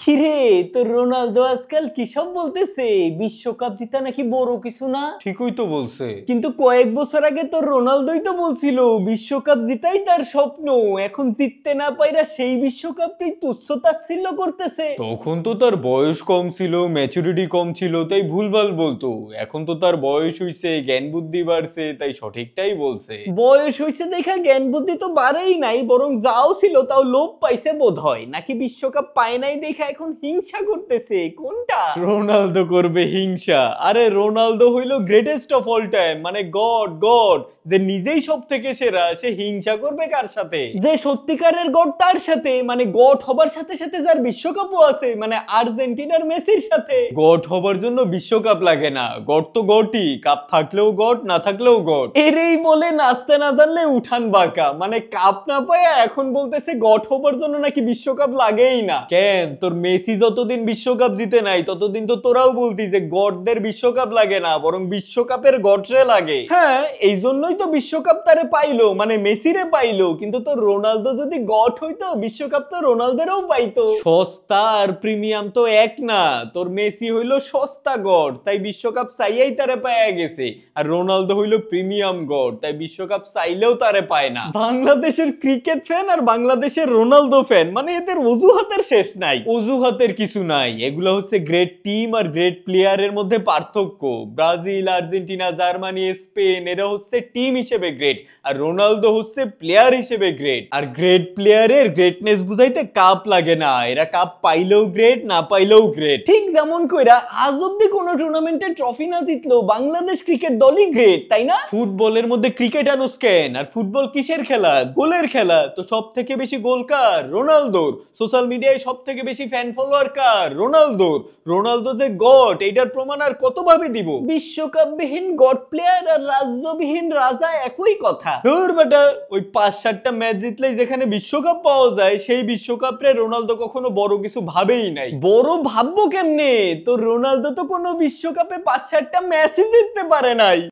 কিরে তোর রোনালদো আজকাল কি সব বলতেছে? বিশ্বকাপ জিতা নাকি বড় কিছু না? ঠিকই তো বলছে। কিন্তু কয়েক বছর আগে তো রোনালদোই তো বলছিল বিশ্বকাপ জিতাই তার স্বপ্ন। এখন জিততে না পাইরা সেই বিশ্বকাপটাই তুচ্ছ-তাচ্ছিল্য করতেছে। তখন তো তার বয়স কম ছিল, ম্যাচুরিটি কম ছিল, তাই ভুলভাল বলতো। এখন তো তার বয়স হইছে, জ্ঞান বুদ্ধি বাড়ছে, তাই সঠিকটাই বলছে। বয়স হইছে দেখা জ্ঞান বুদ্ধি তো বাড়েই নাই, বরং যাও ছিল তাও লোভ পাইছে বোধ হয়। নাকি বিশ্বকাপ পায় নাই দেখা এখন হিংসা করতেছে? কোনটা? রোনালদো করবে হিংসা? আরে রোনালদো হইলো গ্রেটেস্ট অফ অল টাইম, মানে গড গড, যে নিজেই সব থেকে সেরা, সে হিংসা করবে কার সাথে? যে সত্যিকারের গড তার সাথে, মানে গড হবার সাথে সাথে যার বিশ্বকাপও আছে, মানে আর্জেন্টিনার মেসির সাথে। গড হবার জন্য বিশ্বকাপ লাগে না, গড তো গডই, কাপ থাকলেও গড, না থাকলেও গড। এরেই বলে নাচতে না জানলে উঠান বাঁকা, মানে কাপ না পায়া এখন বলতেছে গড হবার জন্য নাকি বিশ্বকাপ লাগেই না। কেন, তোর মেসি যতদিন বিশ্বকাপ জিতে নাই ততদিন তো তোরাও বলতি যে গডদের বিশ্বকাপ লাগে না, বরং বিশ্বকাপের গডরে লাগে। হ্যাঁ, এই জন্যই তো বিশ্বকাপ তারে পাইলো, মানে মেসিরে পাইলো। কিন্তু তো রোনালদো যদি গড হইতো বিশ্বকাপ তো রোনালদোরও পাইতো। সস্তা আর প্রিমিয়াম তো এক না। তোর মেসি হইলো সস্তা গড, তাই বিশ্বকাপ চাইয়াই তারে পায়া গেছে। আর রোনালদো হইলো প্রিমিয়াম গড, তাই বিশ্বকাপ চাইলেও তারে পায় না। বাংলাদেশের ক্রিকেট ফ্যান আর বাংলাদেশের রোনালদো ফ্যান, মানে এদের অজুহাতের শেষ নাই। অজুহাতের কিছু নাই, এগুলো হচ্ছে গ্রেট টিম আর গ্রেট প্লেয়ারের মধ্যে পার্থক্য। ব্রাজিল, আর্জেন্টিনা, জার্মানি, স্পেন এরা হচ্ছে টিম হিসেবে গ্রেট, আর রোনালদো হচ্ছে প্লেয়ার হিসেবে গ্রেট। আর গ্রেট প্লেয়ারের গ্রেটনেস বুঝাইতে কাপ লাগে না, এরা কাপ পাইলেও গ্রেট, না পাইলেও গ্রেট। ঠিক যেমন কইরা আজ অব্দি কোনো টুর্নামেন্টে ট্রফি না জিতলো বাংলাদেশ ক্রিকেট দলই গ্রেট, তাই না? ফুটবলের মধ্যে ক্রিকেট আনুস কেন? আর ফুটবল কিসের খেলা? গোলের খেলা। তো সব থেকে বেশি গোল কার? রোনালদোর। সোশ্যাল মিডিয়ায় সব থেকে বেশি ফ্যান ফলোয়ার কার? রোনালদোর। রোনালদো যে গড, এইটার প্রমাণ আর কতভাবে দিব? বিশ্বকাপবিহীন গড প্লেয়ার আর রাজ্যবিহীন রাজা একই কথা। ধুর বেটা, ওই 5-7টা ম্যাচ জিতলেই যেখানে বিশ্বকাপ পাওয়া যায়, সেই বিশ্বকাপে রোনালদো কখনো বড় কিছু ভাবেই নাই। বড় ভাববো কেমনে? তো রোনালদো তো কোনো বিশ্বকাপে 5-7টা ম্যাচই জিততে পারে নাই।